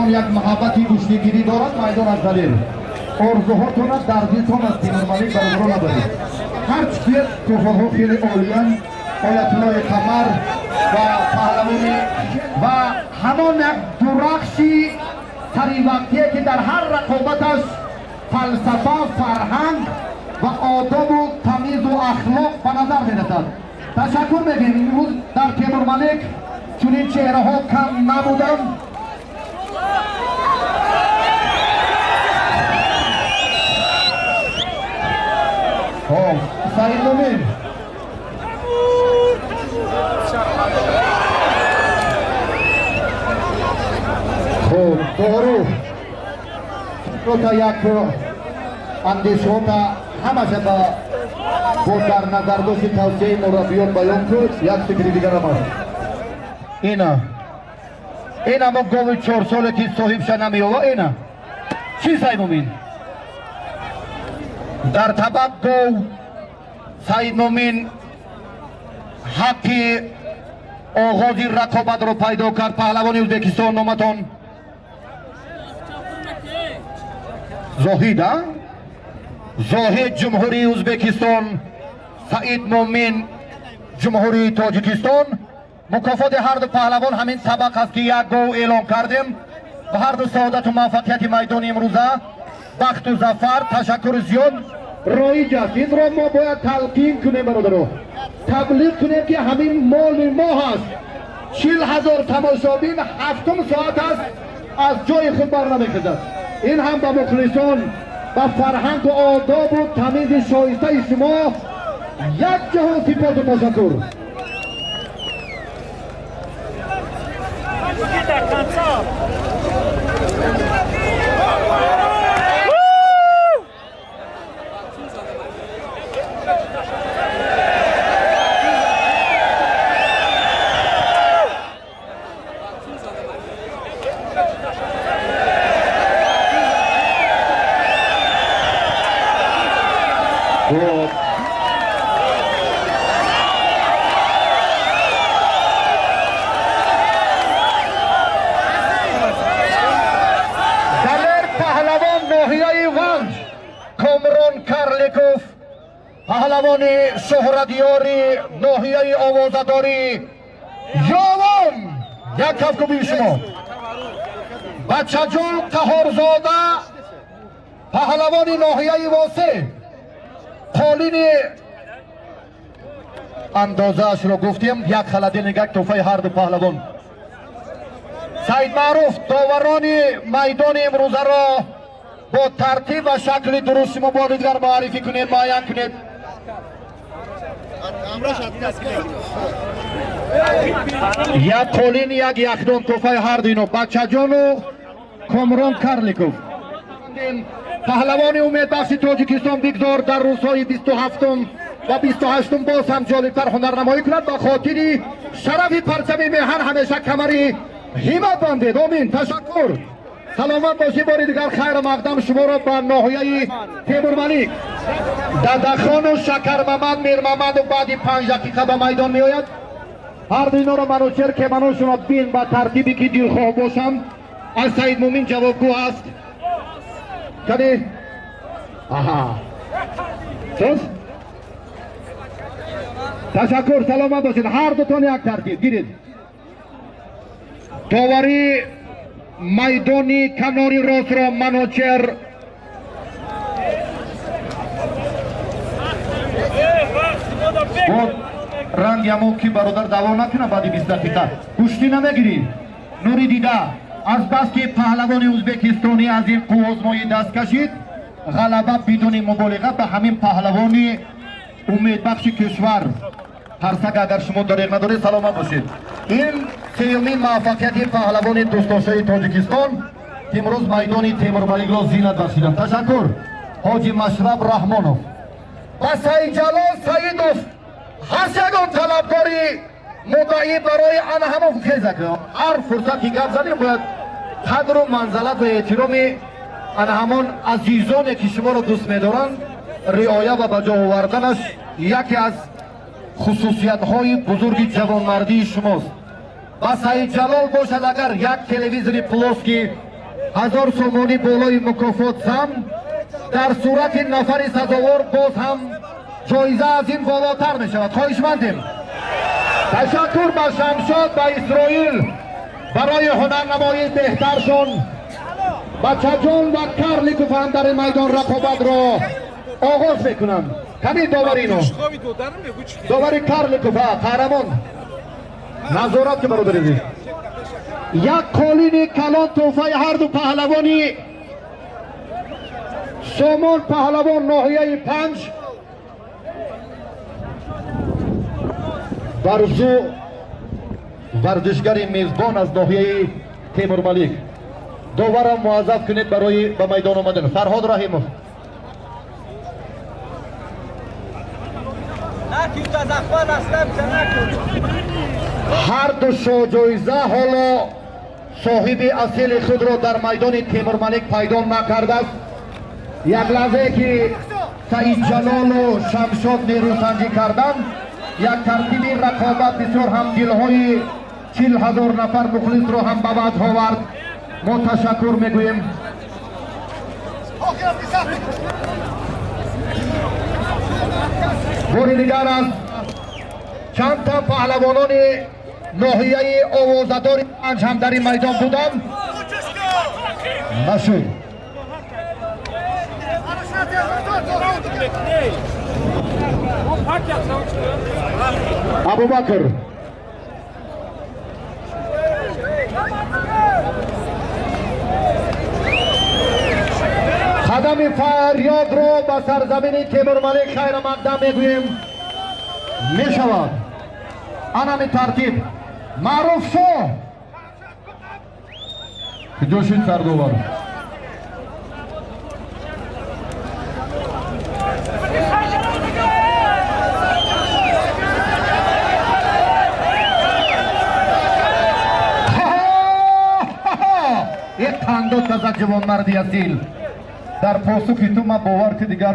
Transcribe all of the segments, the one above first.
پهلوان یک محبتی گشتگیری دارد میدان از دلیل آرزوهاتون در دلتون از تیمور ملیک برادران ندارید. هر چیز توفاها خیلی عالیان، آیت الله قمر و پهلوانی و همان یک درخشی سری وقتیه که در هر رقابتش فلسفه، فرهنگ و آداب و تمیز و اخلاق به نظر میرسد. تشکر میگیم. امروز در تیمور ملیک چنین چهره ها کم نبودند. سعید مومین خوب دورو تا یک اندیشه تا همشه با در نظر داشتی توصیه مربیان بیان کرد. یک فکری دیگر هم هست. اینا ما گوی 4 ساله که صاحب شه نمیوه. اینا چی سعید مومین؟ در طبق گو سعید مومین حقی آغازی رقابت رو پیدا کرد. پهلوانی ازبکستان نامتان زاهد جمهوری ازبکستان، سعید مومین جمهوری تاجیکستان. مکافات هر دو پهلوان همین طبق است که یک گو اعلام کردیم. و هر دو سعادت و موفقیت میدان امروزه، بخت و ظفر. تشکر زیاد رایج است. این را ما باید تلقین کنیم برادران، تبلیغ کنیم که همین مال ما هست. 40,000 تماشابین 7 ساعت است از جای خود بر نمیخیزد. این هم به مخلصان و فرهنگ و آداب و تمیز شایسته شما یک جهان سپاس و تشکر. پهلوان شهردیاری ناحیه آوازداری یاوان یک کف کبیر شما. بچه جان قهارزاده پهلوان ناحیه واسه قالین اندازه اش رو گفتیم. یک خلده نگک توفه هر دو پهلوان. سعید معروف داوران میدان امروزه را با ترتیب و شکل درست شما با دیگر معرفی کنید، معین کنید. یک قولین یک یخدان توفه هر دینو بچه جانو کامران کرلیکوف پهلوان امید بخش تاجیکستان بگذار در روزهای 27 و 28 باز هم جالبتر هنرنمایی کند. با خاطر شرف پرچم میهن همیشه کمری همت بندید. آمین. تشکر. سلامت باشی. باری دیگر خیر مقدم شما را به ناحیه تیمور ملیک ددخان و شکر محمد میر محمد و بعدی 5 دقیقه به میدان می آید. هر دینا را منوچر که منو شما بین با ترتیبی که دلخواه باشم. از سعید مومین جوابگو است کدی آها درست. تشکر. سلامت باشید. هر دوتان یک ترتیب گیرید. داوری میدانی کناری راست را منوچر رنگ یمو که برادر دوا نکنه بعد 20 دقیقه کشتی نمیگیری. نوری دیده از بس که پهلوان ازبکستانی از این قوزمایی دست کشید، غلبه بدون مبالغه به همین پهلوانی امید بخش کشور. هرسک اگر شما دریغ نداره سلامت باشید. این سیومین موفقیت پهلوان دوستداشته تاجیکستان که امروز میدان تیمور ملیک را زینت بخشیدند. تشکر. حاجی مشرب رحمانوف و سعید جلال سعیدوف هر یگان طلبکاری مدعی برای آن همه خیزه که هر فرصتی گپ زدیم باید قدر و منزلت و احترام آن همان عزیزانی که شما را دوست می‌دارند رعایت و به جا آوردنش یکی از خصوصیت‌های بزرگ جوانمردی شماست. و سعید جلال باشد اگر یک تلویزیون پلاس که 1000 сомонӣ болои мукофот зам. дар сурати нафари сазовор боз ҳам ҷоиза аз ин болотар мешавад. хоҳишмандем. ташаккур ба шамшод, ба исроил барои ҳунарнамоии беҳтаршон. бачаҷон ва карликов ҳам дар ин майдон рақобатро оғоз мекунанд. ками доварино довари карликов қаҳрамон назорат ки бародари як қолини калон тӯҳфаи ҳарду паҳлавони сомон паҳлавон ноҳияи 5 барзу варзишгари мезбон аз ноҳияи темурмалик. доварам муаззаф кунед барои ба майдон омадан. Фарҳод Раҳимов. ҳар ду шоҳҷоиза ҳоло соҳиби асили худро дар майдони Темурмалик пайдо накардааст. як лаҳзае ки Саид Ҷалолу Шамшод нерӯсанҷӣ карданд, як тартиби рақобат бисёр ҳам дилҳои 40,000 нафар мухлисро ҳам ба ваҷ овард. мо ташаккур мегӯем. бори дигар аз чандта паҳлавонони ноҳияи овозадори панҷ ҳам дар ин майдон буданд. машуд Абубакр қадами фарёдро ба сарзамини Темурмалик хайра мақдам мегӯем. мешавад анами тартиб Маъруф Шоҳ ҷошид сардовар یک خنداد از جوانمردی اصیل. در پاسخی تو من باور که دیگر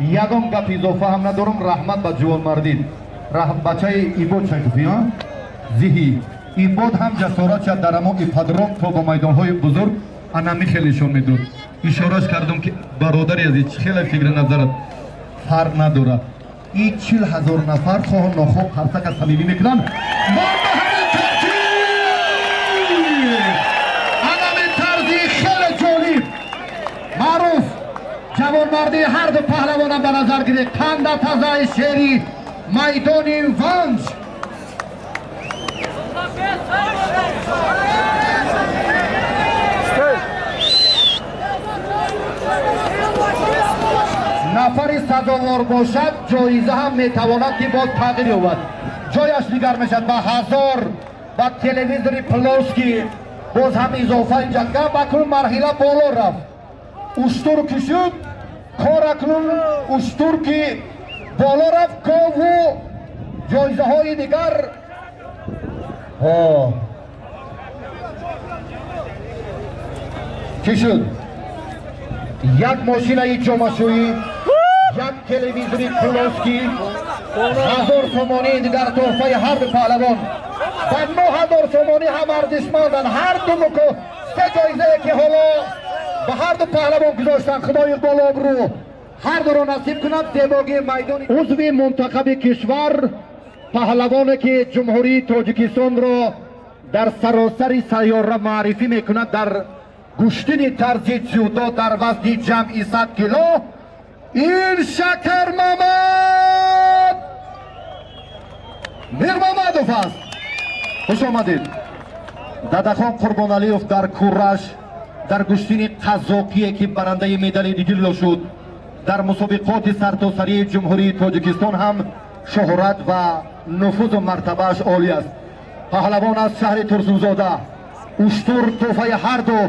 یگان گپ اضافه هم ندارم. رحمت به جوانمردی. بچه ایباد شکفی ها زیهی ایباد هم جسارت شد در اما ایپادرام تا با میدان های بزرگ انمی خیلیشون میدود. اشارهش کردم که برادری از ایچ خیلی فکر نظرت فرق نداره. این 40,000 نفر خواه نخواه خرسک از صمیمی میکنن. معروف جوانمردی هر دو پهلوانم به نظر گرفت. قند تازه شیری میدان ونج نفری سزاوار باشد جایزه هم میتواند که باز تغییر یابد. جایش دیگر میشد به 1000 با تلویزیون پلوسکی باز هم اضافه اینجا کرد. بکنون مرحله بالا رفت. اشتر کشید کار اکنون اشتر که بالا رفت که و جایزه های دیگر چی شد؟ یک ماشین جامعشویی، یک تلویزیونی پلوسکی، 1000 سومانی دیگر تحفه هر دو پهلوان و 9000 سومانی هم ارزشمندند. هر دو مکو سه جایزه که حالا به هر دو پهلوان گذاشتن. خدای اقبال آبرو هر دو رو نصیب کند. زیباگی میدانی عضو منتخب کشور پهلوانی که جمهوری تاجیکستان را در سراسر سیاره معرفی میکند در گشتن طرز جودو در وزن جمعی 100 کیلو این شکر محمد میرمامدوف است. خوش آمدید. دادخان قربان علیوف در کورش در گشتن قزاقی که برنده مدال دیگر شد در مسابقات سرتاسری جمهوری تاجیکستان هم شهرت و نفوذ و مرتبهش عالی است. پهلوان از شهر ترسونزاده اشتر تحفه هر دو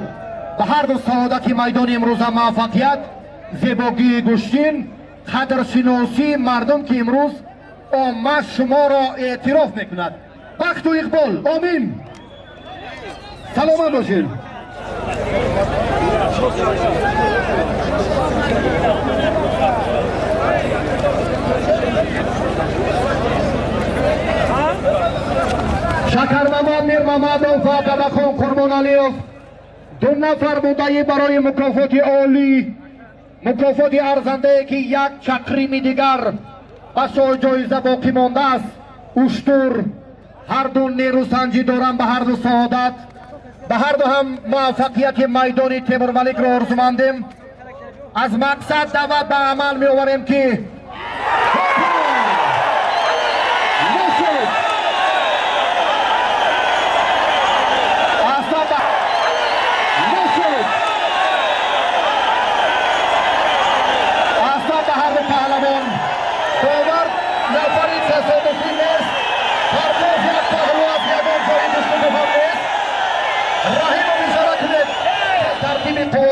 به هر دو سعادت میدان امروز موفقیت زیباگی گشتین قدرشناسی مردم که امروز آمد شما را اعتراف میکند. بخت و اقبال آمین. سلامت باشید. شکر محمد میر محمدوف و دادخان قربان علیوف دو نفر مدعی برای مکافات عالی، مکافات ارزنده که یک چکریم دیگر بسای جایزه باقی مانده است. اشتر هر دو نیرو سنجی دارن، به هر دو سعادت، به هر دو هم موفقیت میدانی تیمور ملک را آرزومندیم. از مقصد دعوت به عمل می آوریم که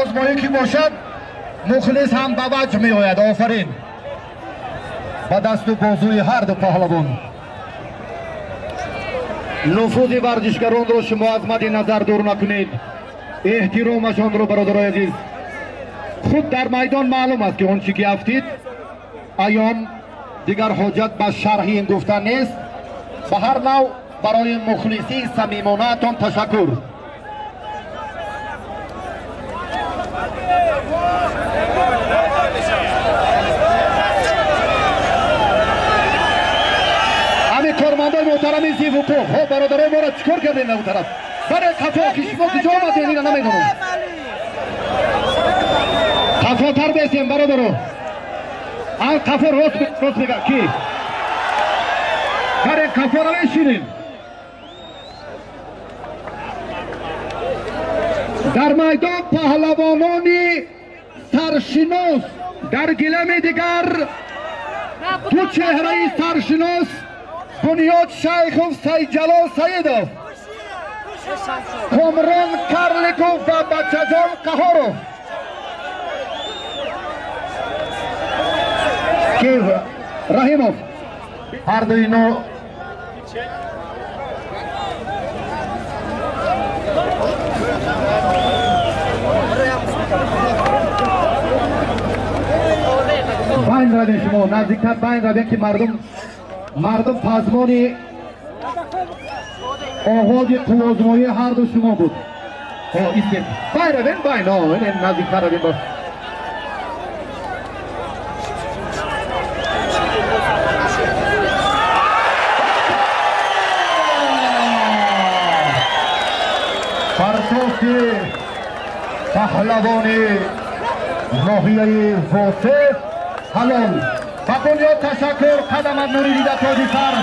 آزمایی که باشد مخلص هم به وجه می آید. آفرین با دست و بازوی هر دو پهلوان. نفوذ ورزشگران را شما از مد نظر دور نکنید، احترامشان را برادرای عزیز. خود در میدان معلوم است که آنچه که افتید ایان دیگر حاجت به شرح این گفتن نیست. به هر نوع برای مخلصی صمیمانه تان تشکر. همین کارمندای محترم زیوکو ها برادرای ما را چکار کردین اون طرف؟ برای کفا که شما کجا آمدین اینا نمیدونم. کفاتر بیستیم برادرو. آن کفا راست بگه کی؟ برای کفا را بشینیم. در میدان پهلوانانی سرشناس در گلم دیگر دو چهره سرشناس بنیاد شیخوف سید جلال سیدوف، کامران کرلیکوف و بچه‌جان قهاروف که رحیموف هر دو اینو باین روید شما نزدیکتر باین روید که مردم پزمانی آغاز قوازمایی هر دو شما بود. ایستید باین روید باین نزدیکتر روید باش. پرتوک پهلوانی ناحیه واصف حلال با بنیاد تشکر. قدم از نوری دیده تاجی سر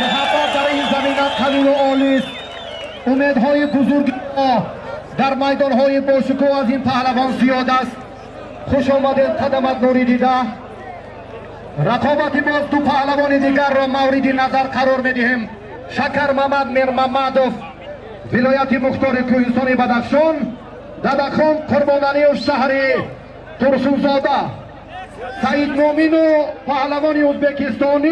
محبت در این زمینت قلیل و عالی است. امیدهای بزرگی در میدانهای باشکوه از این پهلوان زیاد است. خوش آمدید قدم از نوری دیده. رقابت باز دو پهلوان دیگر را مورد نظر قرار میدهیم. شکر محمد میر محمدوف ولایت مختار کوهستان بدخشان، ددخان قربانعلی شهر ترسوزاده، سعید مومین و پهلوان ازبکستانی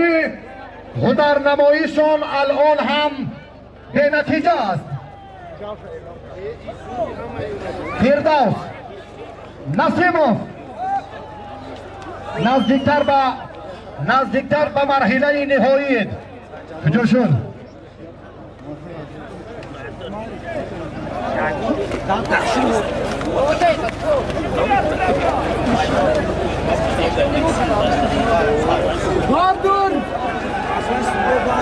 هنرنماییشان الان هم به نتیجه است. فردوس نسیموف نزدیکتر به مرحله نهایی کجا شد؟ باردون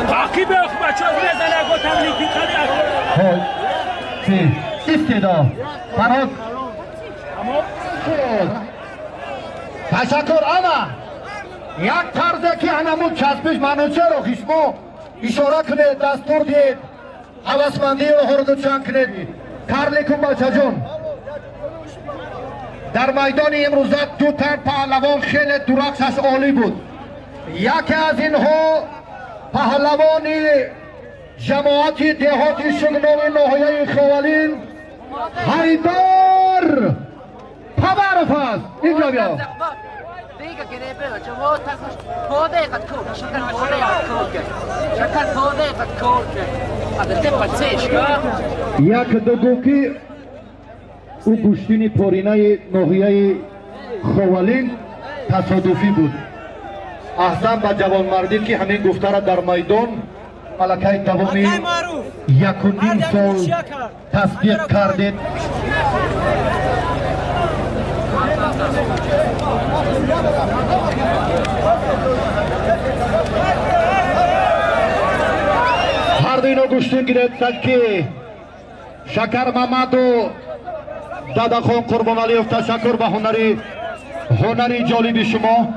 تعقیب بچه ها بزنه با تملیکی خیلی استدا فراد تشکر. اما یک طرزه که هنمون چسبش منوچه رو خشمو اشاره کنه دستور دید حوثمندی رو هردو چند کنه. کرلیکون بچه جون در میدان امروزت دو تن پهلوان خیلی درخشش عالی بود. یکی از اینها پهلوانی جماعت دهاتی شگنام ناحیه خوالین حیدار پبرف است. اینجا بیا یک دوگو که او گوشتین پارینه ناحیه خوالین تصادفی بود. احسن به جوانمردی که همین گفته را در میدان ملکه دومی 1.5 سال تصدیق کردید. هر دینو گوشتین گرفتد که شکر محمد و دادخون قربان علیف تشکر به هنری جالب شما.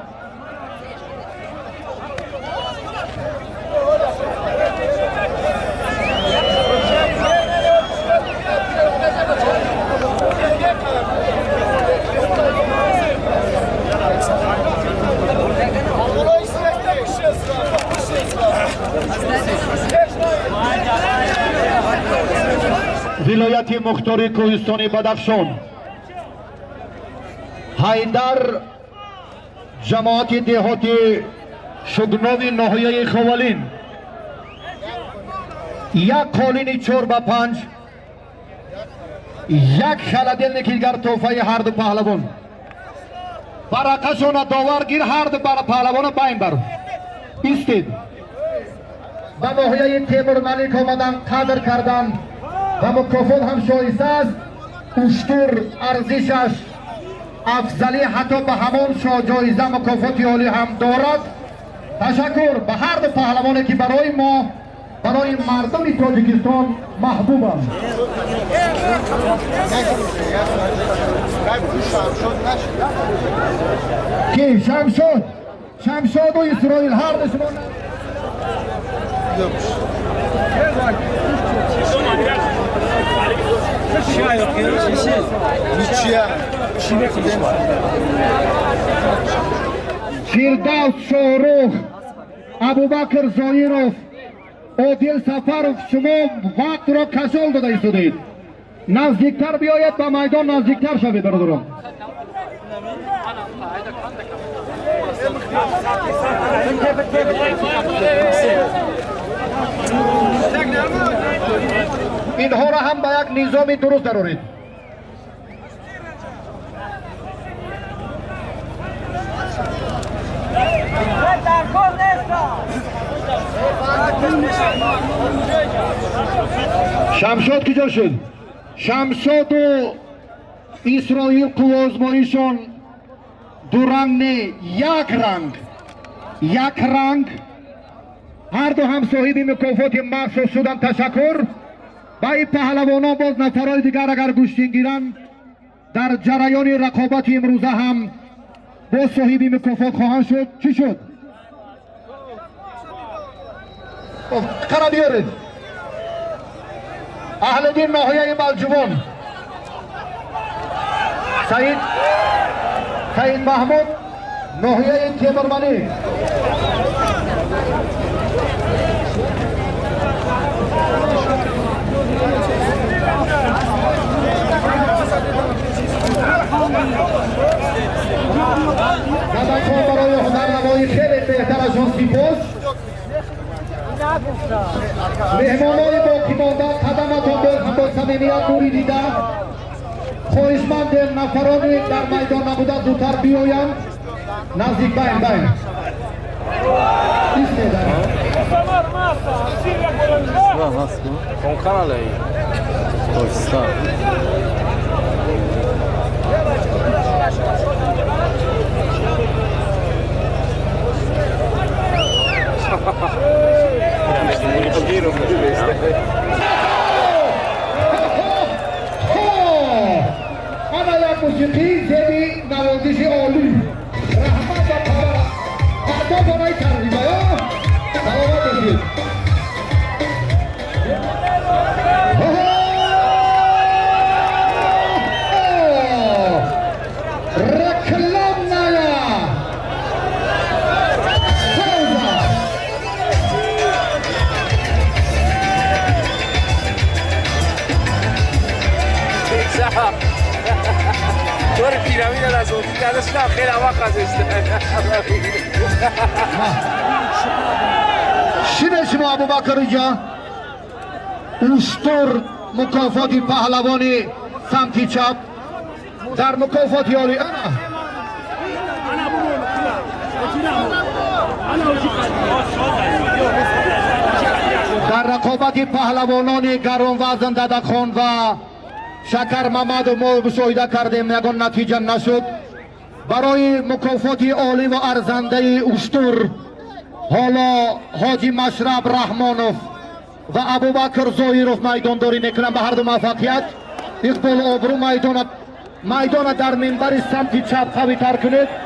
ولایت مختار کوهستان بدخشان، حیدر جماعت دهات شگناوی ناحیه خوالین، یک قالین 4-5، یک خلدل نکیلگر توفه هر دو پهلوان برقشون داورگیر هر دو پهلوان بین برو ایستید و ناحیه تیمور ملیک آمدن قدر کردن و مکافات هم شایسته است. اشتر ارزشش افضلی حتی به همان جایزه مکافات عالی هم دارد. تشکر به هر دو پهلوانی که برای ما، برای مردم تاجیکستان محبوبند. که شمشاد و اسرائیل هر دو شما فردوس شاهرخ، ابوبکر زایروف، عادل سفرов شما وقت را کشال داده ایستادید. نزدیکتر بیاید به میدان، نزدیکتر شوید برادران. اینها را هم به یک نظام درست درارید. شمشاد کجا شد؟ شمشاد و اسرائیل قوا آزماییشان دو رنگ نه، یک رنگ هر دو هم صاحب مکافات مخصوص شدن. تشکر به این پهلوانان. باز نفرهای دیگر اگر گوشتین گیرن در جریان رقابت امروزه هم باز صاحب مکافات خواهند شد. چی شد؟ قرار بیارید اهل دین ناحیه ملجوان، سعید محمود ناحیه تیمورمنی، دادخان برای هنرنمایی خیلی بهتر از آن سپاس. مهمانای باقی مانده قدمتان باز با صمیمیت نوری دیده خواهشمند نفرانی در میدان نبوده زودتر بیایند نزدیک بین Com canal aí. Está. ana یک موسیقی زیبی نوازش عالی رحمت و پردا برای ترغیبه ها سلامت باشید. رکلام نیا دور پیرامید از اون درست نه خیلی وقت گذشته. شینه شما ابوبکر جان اشتر مکافات پهلوانی سمت چپ در مکافات یاری در رقابت پهلوانان گران وزن دادخان و شکر محمد ما مشاهده کردیم یگان نتیجه نشد. برای مکافات عالی و ارزنده اشتر حالا حاجی مشرب رحمانوف و ابوبکر زاهیروف میدانداری میکنن. به هر دو موفقیت. اقبال آبرو میدان در منبر سمت چپ قوی تر کنید.